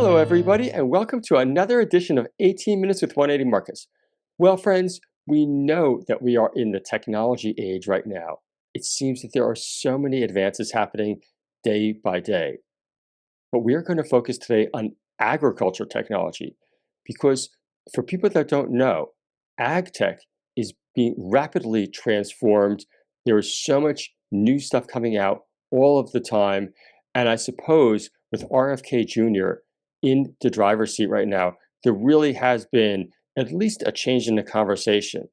Hello, everybody, and welcome to another edition of 18 Minutes with 180 Marcus. Well, friends, we know that we are in the technology age right now. It seems that there are so many advances happening day by day. But we are going to focus today on agriculture technology because for people that don't know, AgTech is being rapidly transformed. There is so much new stuff coming out all of the time. And I suppose with RFK Jr. in the driver's seat right now, there really has been at least a change in the conversation.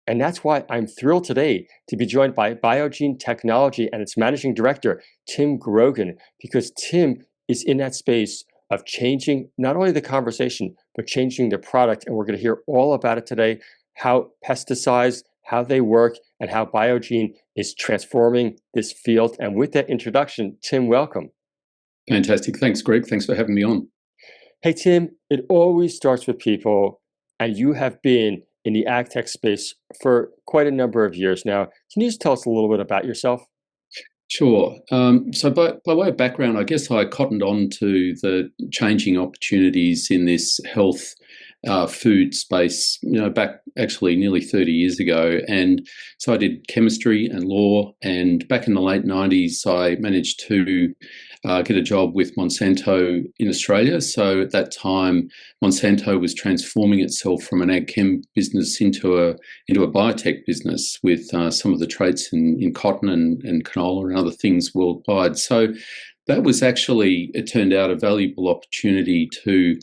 And that's why I'm thrilled today to be joined by BioGene Technology and its managing director, Tim Grogan, because Tim is in that space of changing not only the conversation, but changing the product. And we're going to hear all about it today, how pesticides, how they work, and how BioGene is transforming this field. And with that introduction, Tim, welcome. Fantastic. Thanks, Greg. Thanks for having me on. Hey, Tim, it always starts with people, and you have been in the AgTech space for quite a number of years now. Can you just tell us a little bit about yourself? Sure. So by way of background, I guess I cottoned on to the changing opportunities in this health food space, back actually nearly 30 years ago. And so I did chemistry and law. And back in the late 90s, I managed to get a job with Monsanto in Australia. So at that time, Monsanto was transforming itself from an ag chem business into a biotech business with some of the traits in cotton and canola and other things worldwide. So that was actually, it turned out, a valuable opportunity to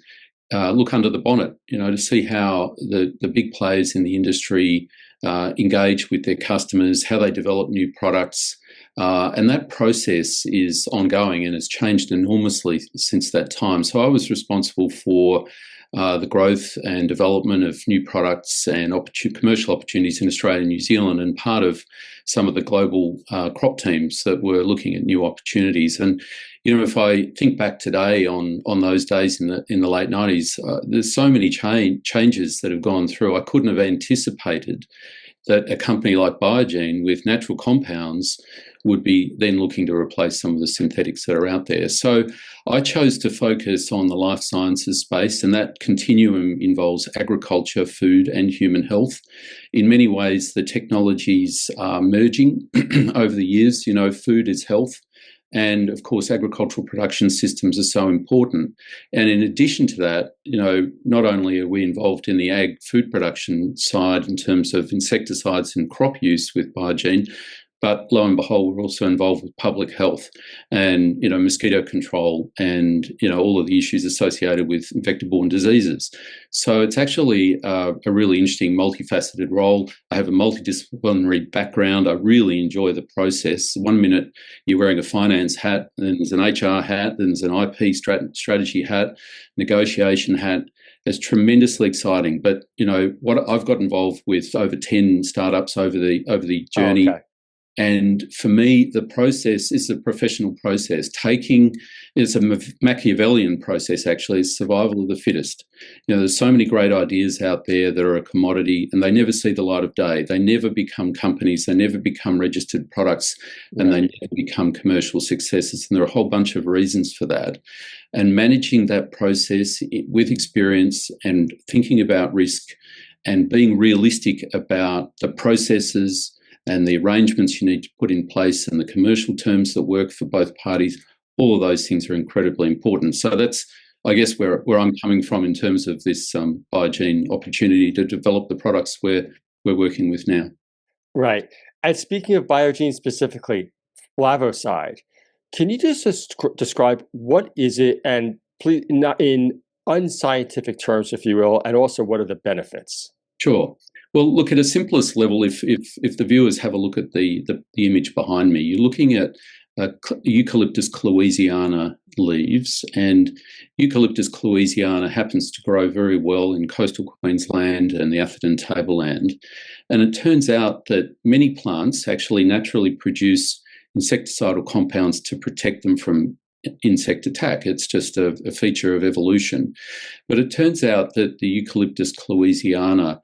look under the bonnet, to see how the big players in the industry engage with their customers, how they develop new products. And that process is ongoing and has changed enormously since that time. So I was responsible for the growth and development of new products and commercial opportunities in Australia and New Zealand, and part of some of the global crop teams that were looking at new opportunities. And if I think back today on those days in the late 90s, there's so many changes that have gone through. I couldn't have anticipated that a company like BioGene with natural compounds would be then looking to replace some of the synthetics that are out there. So I chose to focus on the life sciences space, and that continuum involves agriculture, food, and human health. In many ways, the technologies are merging over the years. Food is health. And of course, agricultural production systems are so important. And in addition to that, not only are we involved in the ag food production side in terms of insecticides and crop use with BioGene, but lo and behold, we're also involved with public health and, mosquito control and, all of the issues associated with vector-borne diseases. So it's actually a really interesting, multifaceted role. I have a multidisciplinary background. I really enjoy the process. 1 minute you're wearing a finance hat, then there's an HR hat, then there's an IP strategy hat, negotiation hat. It's tremendously exciting. But, what I've got involved with over 10 startups over the journey. Oh, okay. And for me, the process is a professional process. It's a Machiavellian process, actually. It's survival of the fittest. There's so many great ideas out there that are a commodity, and they never see the light of day. They never become companies. They never become registered products, and they never become commercial successes. And there are a whole bunch of reasons for that. And managing that process with experience and thinking about risk and being realistic about the processes and the arrangements you need to put in place and the commercial terms that work for both parties, all of those things are incredibly important. So that's, I guess, where I'm coming from in terms of this BioGene opportunity to develop the products we're working with now. Right. And speaking of BioGene specifically, Flavocide, can you just describe what is it, and please, not in unscientific terms, if you will, and also what are the benefits? Sure. Well, look, at a simplest level, if the viewers have a look at the image behind me, you're looking at Eucalyptus cloesiana leaves, and Eucalyptus cloesiana happens to grow very well in coastal Queensland and the Atherton tableland. And it turns out that many plants actually naturally produce insecticidal compounds to protect them from insect attack. It's just a feature of evolution. But it turns out that the Eucalyptus cloesiana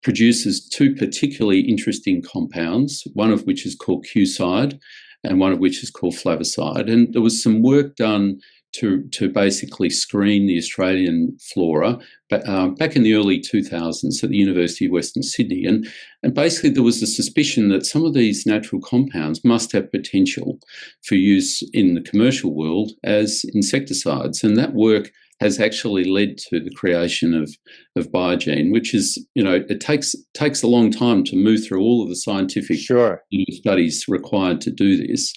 produces two particularly interesting compounds, one of which is called Qcide and one of which is called Flavocide. And there was some work done to basically screen the Australian flora back in the early 2000s at the University of Western Sydney. And basically there was a suspicion that some of these natural compounds must have potential for use in the commercial world as insecticides. And that work has actually led to the creation of BioGene, which is, it takes a long time to move through all of the scientific studies required to do this.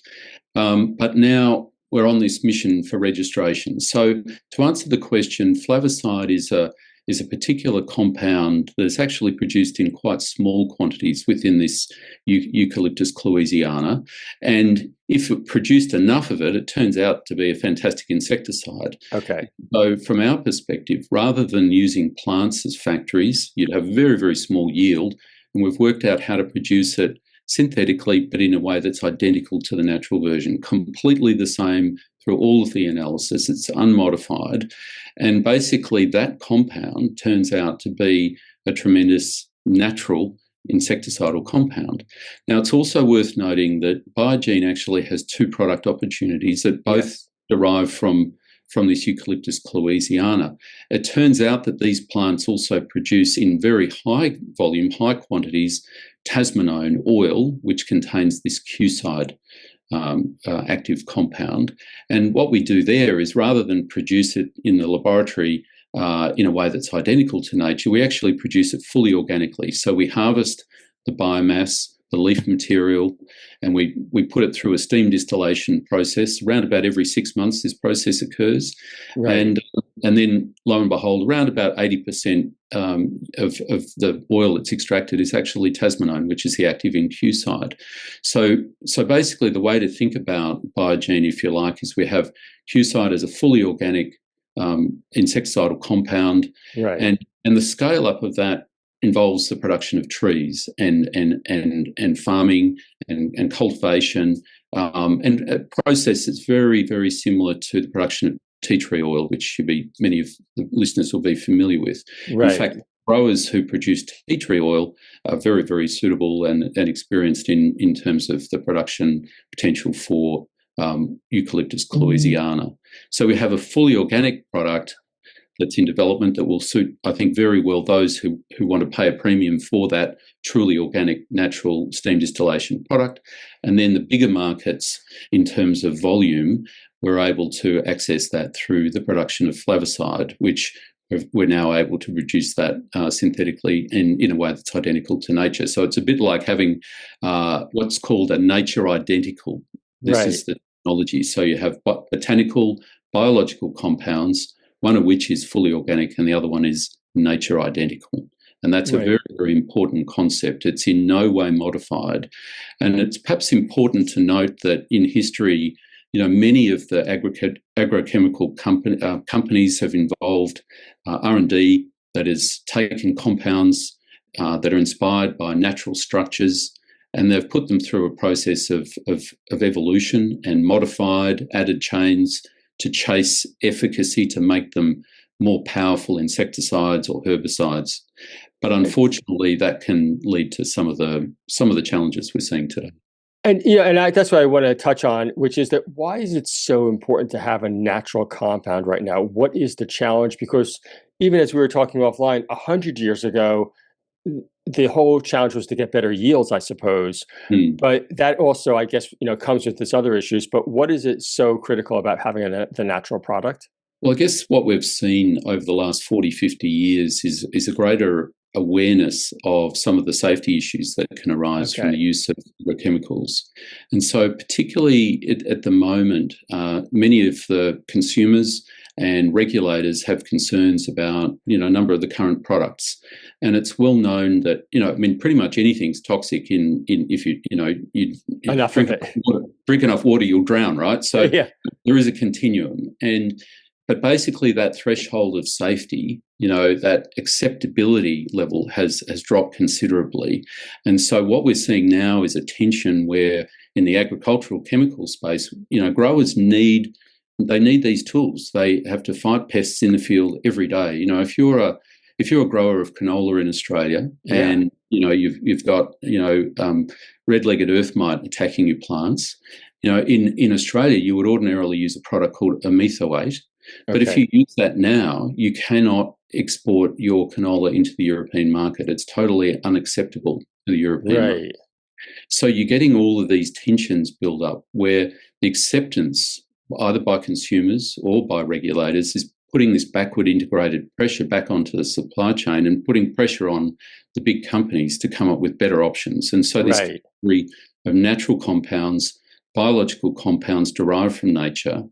But now we're on this mission for registration. So to answer the question, Flavocide is a particular compound that is actually produced in quite small quantities within this Eucalyptus cluesiana. And if it produced enough of it, it turns out to be a fantastic insecticide. Okay. So from our perspective, rather than using plants as factories, you'd have very, very small yield. And we've worked out how to produce it synthetically, but in a way that's identical to the natural version, completely the same through all of the analysis. It's unmodified. And basically that compound turns out to be a tremendous natural insecticidal compound. Now, it's also worth noting that BioGene actually has two product opportunities that both derive from this Eucalyptus cluesiana. It turns out that these plants also produce in very high volume, high quantities, tasmanone oil, which contains this Qcide active compound. And what we do there is, rather than produce it in the laboratory in a way that's identical to nature, we actually produce it fully organically. So we harvest the biomass, the leaf material, and we put it through a steam distillation process. Around about every 6 months, this process occurs. Right. And then, lo and behold, around about 80% of the oil that's extracted is actually tasmanone, which is the active in Qcide. So basically the way to think about BioGene, if you like, is we have Qcide as a fully organic insecticidal compound. Right. And the scale up of that involves the production of trees and farming and cultivation, and a process that's very, very similar to the production of tea tree oil, which many of the listeners will be familiar with. Right. In fact, growers who produce tea tree oil are very, very suitable and experienced in terms of the production potential for Eucalyptus cluesiana. So we have a fully organic product that's in development that will suit, I think, very well those who want to pay a premium for that truly organic, natural steam distillation product. And then the bigger markets, in terms of volume, we're able to access that through the production of Flavocide, which we're now able to produce that synthetically in a way that's identical to nature. So it's a bit like having what's called a nature identical. This is the technology. So you have botanical, biological compounds, one of which is fully organic and the other one is nature identical. And that's a very, very important concept. It's in no way modified. And it's perhaps important to note that in history, many of the agrochemical companies have involved R&D that has taken compounds that are inspired by natural structures, and they've put them through a process of evolution and modified, added chains to chase efficacy, to make them more powerful insecticides or herbicides. But unfortunately, that can lead to some of the challenges we're seeing today. And that's what I want to touch on, which is that why is it so important to have a natural compound right now? What is the challenge? Because even as we were talking offline, 100 years ago, the whole challenge was to get better yields, I suppose. But that also, I guess, comes with this other issues. But what is it so critical about having the natural product? Well, I guess what we've seen over the last 40, 50 years is a greater awareness of some of the safety issues that can arise from the use of chemicals. And so particularly at the moment, many of the consumers and regulators have concerns about, a number of the current products. And it's well known that, pretty much anything's toxic if you drink enough water, you'll drown, right? So there is a continuum. But basically that threshold of safety, that acceptability level has dropped considerably. And so what we're seeing now is a tension where in the agricultural chemical space, growers need these tools. They have to fight pests in the field every day. If you're a grower of canola in Australia and you've got red-legged earth mite attacking your plants, In Australia, you would ordinarily use a product called a methoate, but if Okay. you use that now, you cannot export your canola into the European market. It's totally unacceptable to the European market. Right. So you're getting all of these tensions build up where the acceptance, either by consumers or by regulators, is putting this backward integrated pressure back onto the supply chain and putting pressure on the big companies to come up with better options. And so this Right. category of natural compounds, biological compounds derived from nature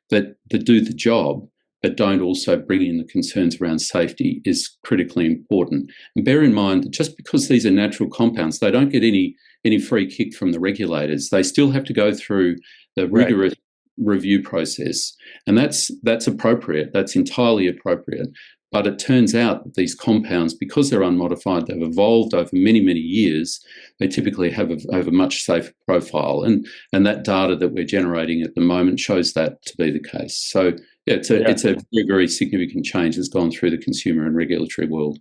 that do the job but don't also bring in the concerns around safety is critically important. And bear in mind that just because these are natural compounds, they don't get any free kick from the regulators. They still have to go through the rigorous review process, and that's appropriate. That's entirely appropriate. But it turns out that these compounds, because they're unmodified, they've evolved over many, many years. They typically have a much safer profile, and that data that we're generating at the moment shows that to be the case. So yeah, it's a very, very significant change that's gone through the consumer and regulatory world.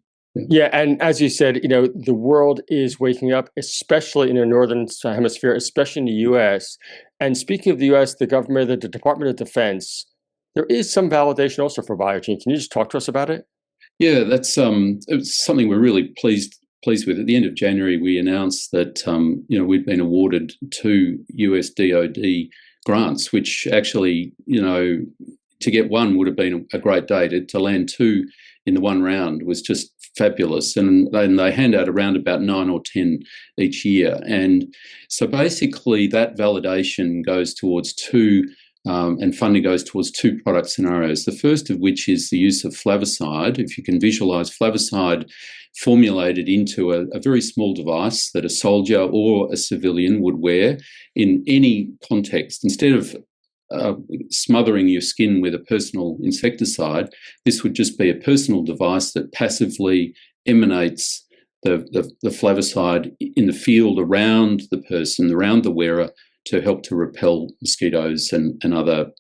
Yeah, and as you said, the world is waking up, especially in the northern hemisphere, especially in the U.S. And speaking of the U.S., the government, the Department of Defense, there is some validation also for BioGene. Can you just talk to us about it? Yeah, that's it's something we're really pleased with. At the end of January, we announced that we'd been awarded 2 US DoD grants, which actually to get one would have been a great day. To land 2 in the one round was just fabulous, and they hand out around about 9 or 10 each year. And so basically that validation goes towards 2 and funding goes towards 2 product scenarios. The first of which is the use of Flavocide. If you can visualize Flavocide formulated into a very small device that a soldier or a civilian would wear in any context. Instead of smothering your skin with a personal insecticide, this would just be a personal device that passively emanates the Flavocide in the field around the person, around the wearer, to help to repel mosquitoes and other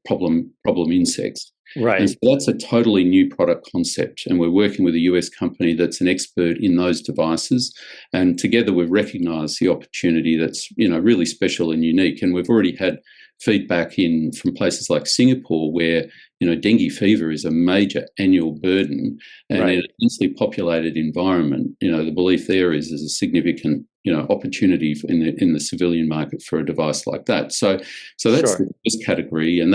problem insects. Right. And so that's a totally new product concept, and we're working with a US company that's an expert in those devices, and together we've recognised the opportunity that's really special and unique. And we've already had feedback from places like Singapore, where dengue fever is a major annual burden, and in a densely populated environment, the belief there is there's a significant opportunity in the civilian market for a device like that. So that's the first category, and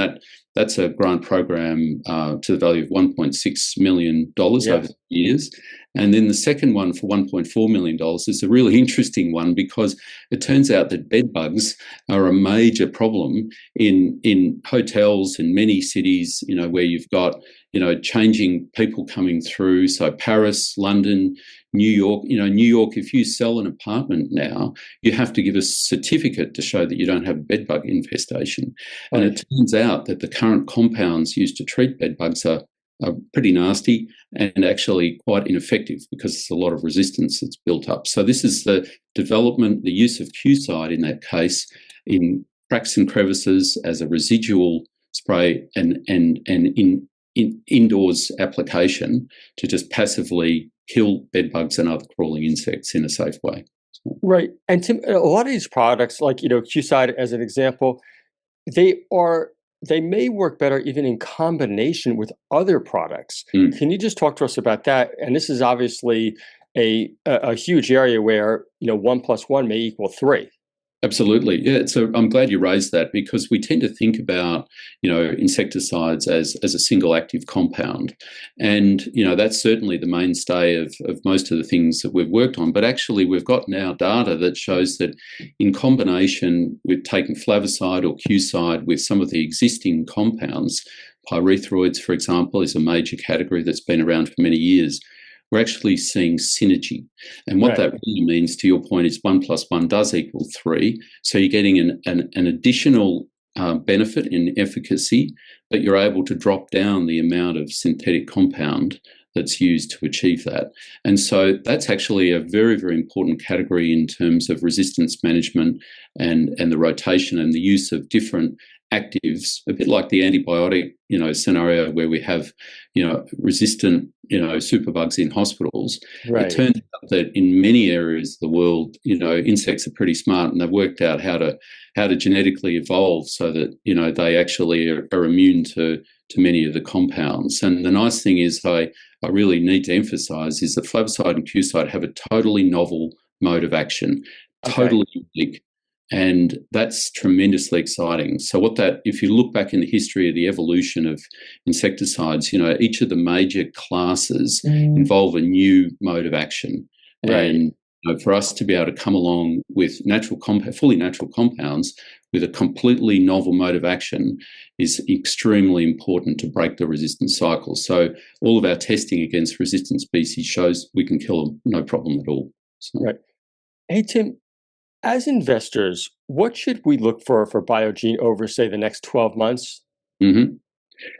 that's a grant program to the value of $1.6 million over the years. And then the second one for $1.4 million is a really interesting one, because it turns out that bed bugs are a major problem in hotels in many cities, where you've got, changing people coming through. So Paris, London, New York, New York, if you sell an apartment now, you have to give a certificate to show that you don't have a bed bug infestation. And it turns out that the current compounds used to treat bed bugs are pretty nasty and actually quite ineffective, because there's a lot of resistance that's built up. So this is the development, the use of Qcide in that case, in cracks and crevices as a residual spray and in indoors application to just passively kill bed bugs and other crawling insects in a safe way. Right. And Tim, a lot of these products, like Qcide as an example, they may work better even in combination with other products. Can you just talk to us about that? And this is obviously a huge area where 1 + 1 may equal 3. Absolutely. Yeah. So I'm glad you raised that, because we tend to think about, insecticides as a single active compound. And, that's certainly the mainstay of most of the things that we've worked on. But actually, we've got now data that shows that in combination with taking Flavocide or Qcide with some of the existing compounds, pyrethroids, for example, is a major category that's been around for many years. We're actually seeing synergy. And what that really means, to your point, is 1 + 1 does equal 3. So you're getting an additional benefit in efficacy, but you're able to drop down the amount of synthetic compound that's used to achieve that. And so that's actually a very, very important category in terms of resistance management and the rotation and the use of different actives, a bit like the antibiotic, scenario where we have, resistant, superbugs in hospitals. Right. It turns out that in many areas of the world, insects are pretty smart, and they've worked out how to genetically evolve so that, they actually are immune to many of the compounds. And the nice thing is, I really need to emphasize is that Flavocide and Qcide have a totally novel mode of action, totally unique. And that's tremendously exciting. So if you look back in the history of the evolution of insecticides, each of the major classes involve a new mode of action. Right. And for us to be able to come along with fully natural compounds with a completely novel mode of action is extremely important to break the resistance cycle. So all of our testing against resistant species shows we can kill them, no problem at all. So. Right. Hey, Tim, as investors, what should we look for BioGene over, say, the next 12 months? Mm-hmm.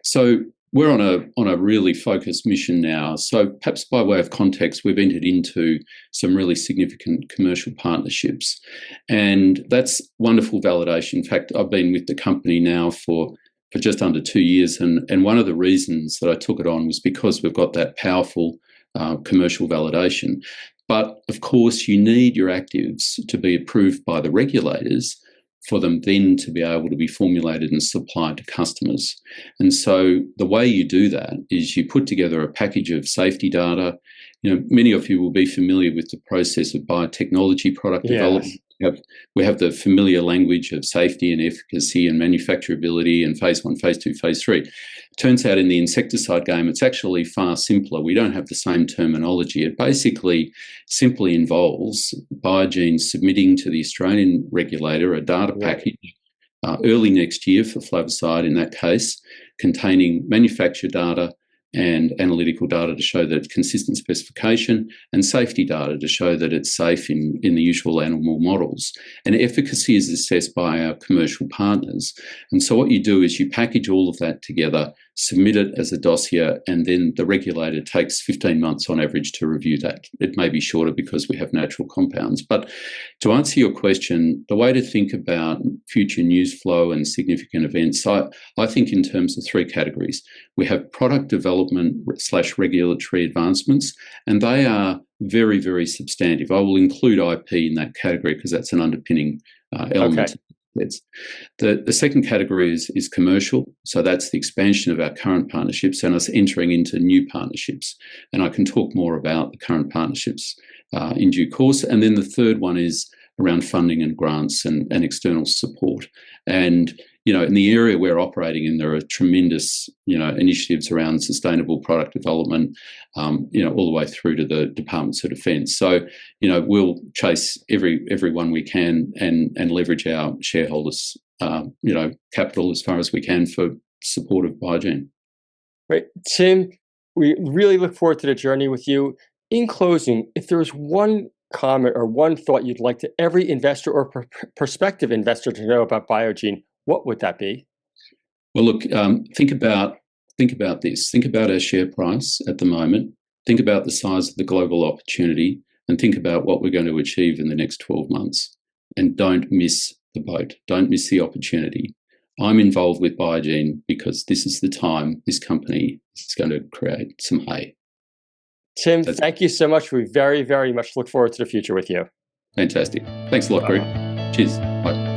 So we're on a really focused mission now. So perhaps by way of context, we've entered into some really significant commercial partnerships, and that's wonderful validation. In fact, I've been with the company now for just under 2 years, and one of the reasons that I took it on was because we've got that powerful commercial validation. But of course, you need your actives to be approved by the regulators for them then to be able to be formulated and supplied to customers. And so the way you do that is you put together a package of safety data. Many of you will be familiar with the process of biotechnology product development. We have the familiar language of safety and efficacy and manufacturability and phase 1, phase 2, phase 3. Turns out in the insecticide game, it's actually far simpler. We don't have the same terminology. It basically simply involves BioGene submitting to the Australian regulator a data package early next year for Flavocide, in that case, containing manufacture data and analytical data to show that it's consistent specification, and safety data to show that it's safe in the usual animal models. And efficacy is assessed by our commercial partners. And so what you do is you package all of that together, submit it as a dossier, and then the regulator takes 15 months on average to review that. It may be shorter because we have natural compounds. But to answer your question, the way to think about future news flow and significant events, I think in terms of 3 categories. We have product development/regulatory advancements, and they are very, very substantive. I will include IP in that category because that's an underpinning element. The second category is commercial. So that's the expansion of our current partnerships and us entering into new partnerships. And I can talk more about the current partnerships in due course. And then the third one is around funding and grants and external support. And in the area we're operating in, there are tremendous, initiatives around sustainable product development, all the way through to the Departments of Defence. So, we'll chase every one we can and leverage our shareholders, capital as far as we can for support of BioGene. Right. Tim, we really look forward to the journey with you. In closing, if there's one comment or one thought you'd like to every investor or prospective investor to know about BioGene, what would that be? Well, look, think about this. Think about our share price at the moment. Think about the size of the global opportunity, and think about what we're going to achieve in the next 12 months. And don't miss the boat. Don't miss the opportunity. I'm involved with BioGene because this is the time this company is going to create some hay. Tim, thank you so much. We very, very much look forward to the future with you. Fantastic. Thanks a lot, Greg. Cheers. Bye.